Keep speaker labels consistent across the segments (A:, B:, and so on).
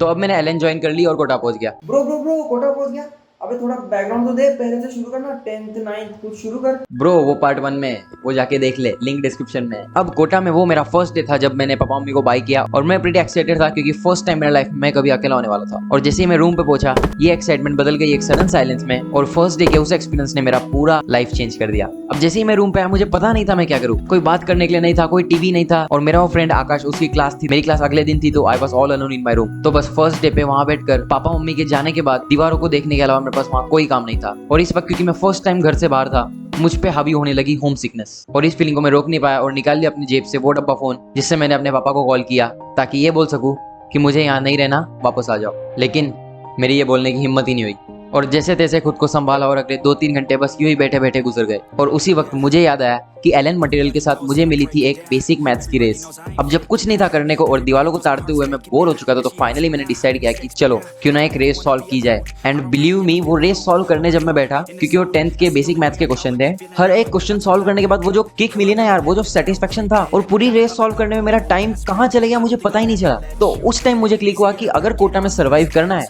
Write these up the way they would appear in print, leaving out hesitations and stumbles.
A: तो अब मैंने एलन ज्वाइन कर ली और कोटा पहुंच गया।
B: ब्रो कोटा पहुंच गया। अबे थोड़ा बैकग्राउंड तो दे, पहले से शुरू करना, 10th 9th कुछ शुरू कर।
A: ब्रो वो पार्ट 1 में, वो जाके देख ले, लिंक डिस्क्रिप्शन में। अब कोटा में वो मेरा फर्स्ट डे था जब मैंने पापा मम्मी को बाय किया और मैं प्रीटी एक्साइटेड था क्योंकि फर्स्ट टाइम मेरा लाइफ में कभी अकेला होने वाला था। और जैसे ही मैं रूम पे पहुंचा ये एक्साइटमेंट बदल गई एक सडन साइलेंस में और फर्स्ट डे के उस एक्सपीरियंस ने मेरा पूरा लाइफ चेंज कर दिया। अब जैसे ही मैं रूम पे आया मुझे पता नहीं था मैं क्या करूं, कोई बात करने के लिए नहीं था, कोई टीवी नहीं था और मेरा वो फ्रेंड आकाश, उसकी क्लास थी, मेरी क्लास अगले दिन थी, तो I was all alone in my room. तो बस फर्स्ट डे पे वहां बैठकर पापा मम्मी के जाने के बाद दीवारों को देखने के अलावा मेरे पास वहां कोई काम नहीं था। और इस वक्त क्योंकि मैं फर्स्ट टाइम घर से बाहर था मुझ पे हावी होने लगी होम सिकनेस और इस फीलिंग को मैं रोक नहीं पाया और निकाल लिया अपनी जेब से वो डब्बा फोन जिससे मैंने अपने पापा को कॉल किया ताकि ये बोल सकूं कि मुझे यहाँ नहीं रहना, वापस आ जाओ। लेकिन मेरी ये बोलने की हिम्मत ही नहीं हुई और जैसे तैसे खुद को संभाला और अगले 2-3 घंटे बस यूं ही बैठे बैठे गुजर गए। और उसी वक्त मुझे याद आया कि एलन मटेरियल के साथ मुझे मिली थी एक बेसिक मैथ्स की रेस। अब जब कुछ नहीं था करने को और दीवारों को ताड़ते हुए मैं बोर हो चुका था तो फाइनली मैंने डिसाइड किया कि चलो क्यों ना एक रेस सॉल्व की जाए। एंड बिलीव मी वो रेस सॉल्व करने जब मैं बैठा, क्योंकि वो 10th के बेसिक मैथ्स के क्वेश्चन थे, हर एक क्वेश्चन सॉल्व करने के बाद वो जो किक मिली ना यार, वो जो सेटिस्फेक्शन था और पूरी रेस सॉल्व करने में मेरा टाइम कहाँ चले गया मुझे पता ही नहीं चला। तो उस टाइम मुझे क्लिक हुआ कि अगर कोटा में सर्वाइव करना है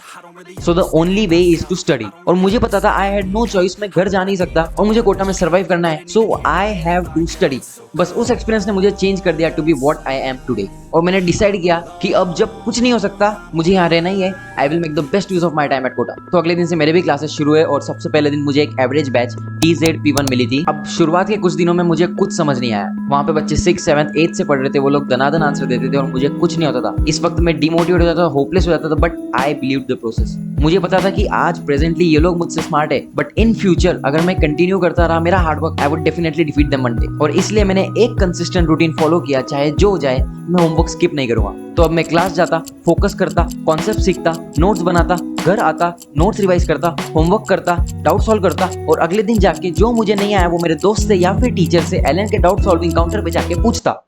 A: so the only way is to study. और मुझे पता था आई हैड नो चॉइस, मैं घर जा नहीं सकता और मुझे कोटा में सर्वाइव करना है, so I have to study. बस उस एक्सपीरियंस ने मुझे चेंज कर दिया to be what I am today. और मैंने डिसाइड किया कि अब जब कुछ नहीं हो सकता मुझे यहाँ रहना ही है, I will make the best use of my time at Kota. तो अगले दिन से मेरे भी क्लासेस शुरू हुए और सबसे पहले दिन मुझे एक एवरेज बैच TZP1 मिली थी। अब शुरुआत के कुछ दिनों में मुझे कुछ समझ नहीं आया, वहाँ पे बच्चे 6th 7th 8th से पढ़ रहे थे, वो लोग दनादन आंसर देते थे और मुझे कुछ नहीं होता था। इस वक्त मैं डिमोटिवेट हो जाता था, होपलेस हो जाता था, but I believed the process. मुझे पता था कि आज प्रेजेंटली ये लोग मुझसे स्मार्ट है बट इन फ्यूचर अगर मैं कंटिन्यू करता रहा मेरा hard work, I would definitely defeat them one day. और इसलिए मैंने एक कंसिस्टेंट रूटीन फॉलो किया, चाहे जो हो जाए मैं होमवर्क स्किप नहीं करूंगा। तो अब मैं क्लास जाता, फोकस करता, कॉन्सेप्ट सीखता, नोट्स बनाता, घर आता, नोट्स रिवाइज करता, होमवर्क करता, डाउट सॉल्व करता और अगले दिन जाके जो मुझे नहीं आया वो मेरे दोस्त से या फिर टीचर से एलन के डाउट सॉल्विंग काउंटर पे जाके पूछता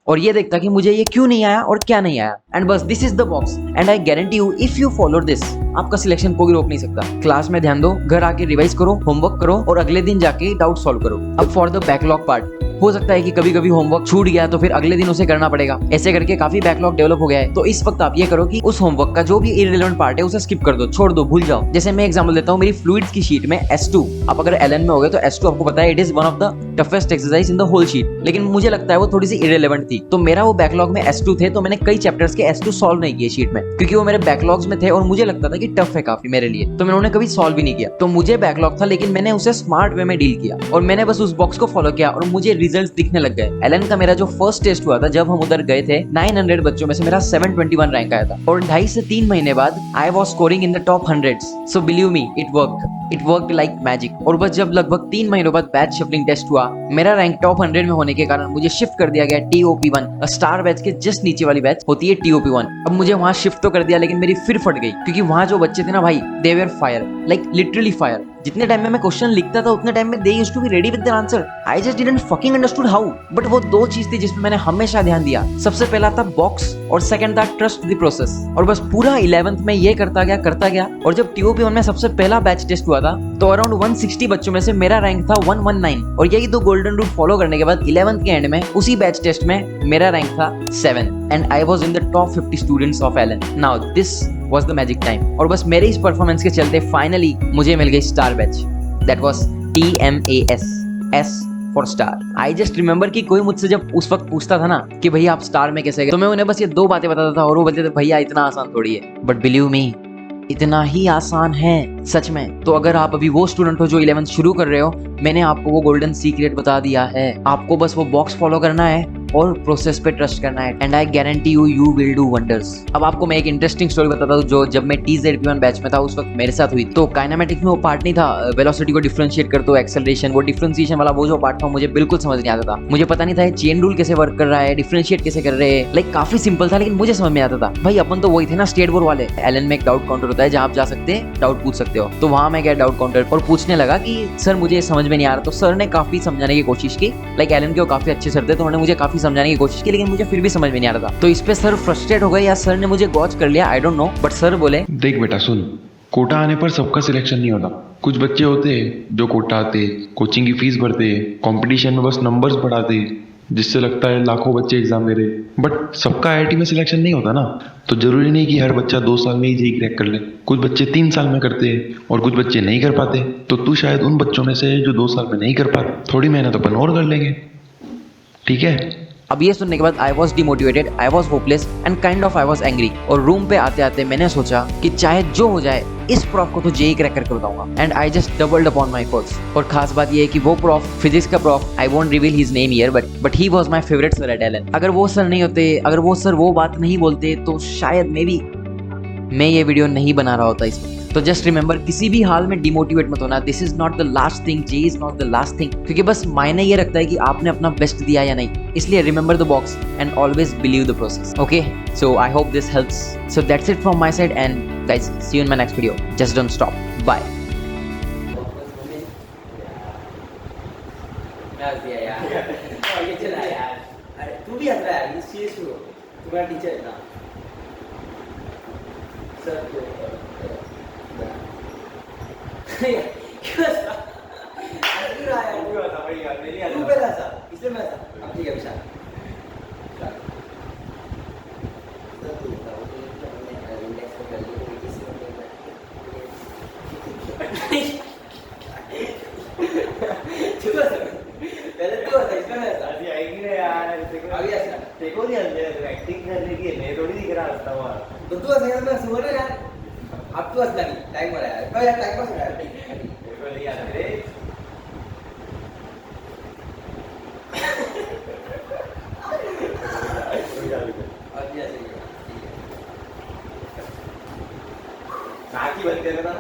A: और ये देखता कि मुझे ये क्यों नहीं आया और क्या नहीं आया। एंड बस this is the box and I guarantee you if you follow this आपका सिलेक्शन कोई रोक नहीं सकता। क्लास में ध्यान दो, घर आके रिवाइज करो, होमवर्क करो और अगले दिन जाके डाउट सॉल्व करो। अब फॉर द बैकलॉग पार्ट, हो सकता है कि कभी कभी होमवर्क छूट गया तो फिर अगले दिन उसे करना पड़ेगा, ऐसे करके काफी बैकलॉग डेवलप हो गया है। तो इस वक्त आप ये करो कि उस होमवर्क का जो भी इररिलेवेंट पार्ट है उसे स्किप कर दो, छोड़ दो, भूल जाओ। जैसे मैं एग्जांपल देता हूँ, मेरी फ्लूइड्स की शीट में S2, आप अगर एलन में हो गए तो S2 आपको पता है it is one of the toughest exercise in the whole sheet, लेकिन मुझे लगता है वो थोड़ी सी इररिलेवेंट थी। तो मेरा वो बैकलॉग में S2 थे तो मैंने कई चैप्टर्स के S2 सॉल्व नहीं किए शीट में, क्योंकि वो मेरे बैकलॉग्स में थे और मुझे लगता था कि टफ है काफी मेरे लिए, तो मैंने उन्हें कभी सॉल्व भी नहीं किया। तो मुझे बैकलॉग था लेकिन मैंने उसे स्मार्ट वे में डील किया और मैंने बस उस बॉक्स को फॉलो किया और मुझे रिजल्ट्स दिखने लग गए। एलन का मेरा जो फर्स्ट टेस्ट हुआ था जब हम उधर गए थे, 900 बच्चों में से मेरा 721 रैंक आया था और 2.5 से 3 महीने बाद I was scoring in the top 100s। So believe me it worked like magic. और बस जब लगभग 3 महीनों बाद बैच शिफ्टिंग टेस्ट हुआ, मेरा रैंक टॉप 100 में होने के कारण मुझे शिफ्ट कर दिया गया TOP1, स्टार बैच के जस्ट नीचे वाली बैच होती है TOP1। अब मुझे वहां शिफ्ट तो कर दिया लेकिन मेरी फिर फट गई, क्योंकि वहां जो बच्चे थे ना भाई, they were fire, like literally fire. जितने टाइम में मैं क्वेश्चन लिखता था उतने टाइम में they used to be ready with their answer. I just didn't fucking understood how. But वो दो चीज थी जिसमें मैंने हमेशा ध्यान दिया, सबसे पहला था बॉक्स और सेकंड था ट्रस्ट द प्रोसेस। और बस पूरा 11th में ये करता गया और जब TOP1 में सबसे पहला बैच टेस्ट हुआ था तो अराउंड 160 बच्चों में से मेरा रैंक था 119 और यही दो गोल्डन रूल फॉलो करने के बाद 11th के एंड में उसी बैच टेस्ट में मेरा रैंक था 7 and I was in the top 50 students of Allen. Now this was the magic time और बस मेरे इस परफॉर्मेंस के चलते फाइनली मुझे मिल गई star batch. That was TMAS, S for star. I just remember कि कोई मुझसे जब उस वक्त पूछता था ना कि भैया आप स्टार में कैसे गए, तो मैं उन्हें बस ये दो बातें बताता था और वो बोलते थे भैया इतना आसान थोड़ी है। बट बिलीव मी इतना ही आसान है सच में। तो अगर आप अभी वो स्टूडेंट हो जो 11th शुरू कर रहे हो, मैंने आपको वो गोल्डन सीक्रेट बता दिया है। आपको बस वो बॉक्स फॉलो करना है और प्रोसेस पे ट्रस्ट करना है and I guarantee you will do wonders. अब आपको मैं एक इंटरेस्टिंग स्टोरी बताता हूँ जो जब मैं TZP1 बैच में था उस वक्त मेरे साथ हुई। तो काइनेमेटिक्स में वो पार्ट नहीं था, वेलोसिटी को डिफरेंशिएट कर दो, एक्सेलरेशन, वो डिफरेंशिएशन वाला वो जो पार्ट था मुझे बिल्कुल समझ नहीं आता था। मुझे पता नहीं था चेन रूल कैसे वर्क कर रहा है, डिफरेंशिएट कैसे कर रहे हैं, लाइक काफी सिंपल था लेकिन मुझे समझ में आता था। भाई अपन तो वही थे ना स्टेट बोर्ड वाले। एलन में एक डाउट काउंटर होता है जहाँ आप जा सकते हैं, डाउट पूछ सकते हो। तो वहां मैं गया डाउट काउंटर और पूछने लगा कि सर मुझे समझ में नहीं आ रहा। तो सर ने काफी समझाने की कोशिश की, लाइक एलन के वो काफी अच्छे सर थे तो उन्होंने मुझे काफी समझाने की कोशिश की, लेकिन मुझे फिर भी समझ में नहीं आ रहा था। तो इस पे सर फ्रस्ट्रेट हो गए या सर ने मुझे गॉच कर लिया, I don't know. But sir बोले
C: देख बेटा सुन, कोटा आने पर सबका सिलेक्शन नहीं होता। कुछ बच्चे होते हैं जो कोटा आते, कोचिंग की फीस भरते, कंपटीशन में बस नंबर्स बढ़ाते, जिससे लगता है लाखों बच्चे एग्जाम दे रहे हैं। बट सबका आईआईटी में सिलेक्शन नहीं होता ना, तो जरूरी नहीं कि हर बच्चा 2 साल में ही जेई क्रैक कर ले। कुछ बच्चे 3 साल में करते हैं और कुछ बच्चे नहीं कर पाते। तो तू शायद उन बच्चों में से है जो 2 साल में नहीं कर पाते। थोड़ी मेहनत अपन और कर लेंगे, ठीक है?
A: अब ये सुनने के बाद I was demotivated, I was hopeless and kind of I was angry. और रूम पे आते आते मैंने सोचा कि चाहे जो हो जाए इस प्रॉफ को तो जेई क्रैक करके बताऊंगा। And I just doubled upon my efforts. और खास बात ये है कि वो प्रॉफ, फिजिक्स का prof, I won't reveal his name here, but he was my favourite sir at Allen. अगर वो सर नहीं होते, अगर वो सर वो बात नहीं बोलते, तो शायद मे बी मैं ये वीडियो नहीं बना रहा होता इसमें। तो जस्ट रिमेंबर, किसी भी हाल में डिमोटिवेट मत होना। This is not the last thing, J is not the last thing. क्योंकि बस मायने ये रखता है कि आपने अपना बेस्ट दिया या नहीं। इसलिए remember the box and always believe the process. Okay, so I hope this helps. So that's it from my side and guys, see you in my next video. Just don't stop. Bye.
B: अरे तू भी हंस रहा है, ये serious हो, तुम्हारा teacher है ना सर। क्यों हंसा? क्यों रहा है? क्यों हंसा भाई यार? मेरी तू पहले हंसा, इसलिए मैं हंसा। अब ठीक है विशाल, सर तू बताओ कि हमने इंडेक्स को कर लिया, तो किसी को तू हंसा, पहले तू हंसा, इसमें मैं हंसा।
D: अभी आएगी ना यार,
B: अभी हंसा,
D: देखो नहीं हंस रहा, एक्टिंग करने की है, मैं थोड़ी दिख रहा हंसता हुआ।
B: तो तू हंसेगा तो मैं हंसूंगा ना यार। अब तू हंसना नहीं, टाइम हो रहा है यार, टाइम पास हो रहा है।
D: देखो नहीं हंस रहे।
B: अभी हंसेगा, ठीक है।
D: नाक ही बंद कर देना।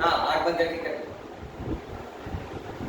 B: हाँ, आँख बंद करके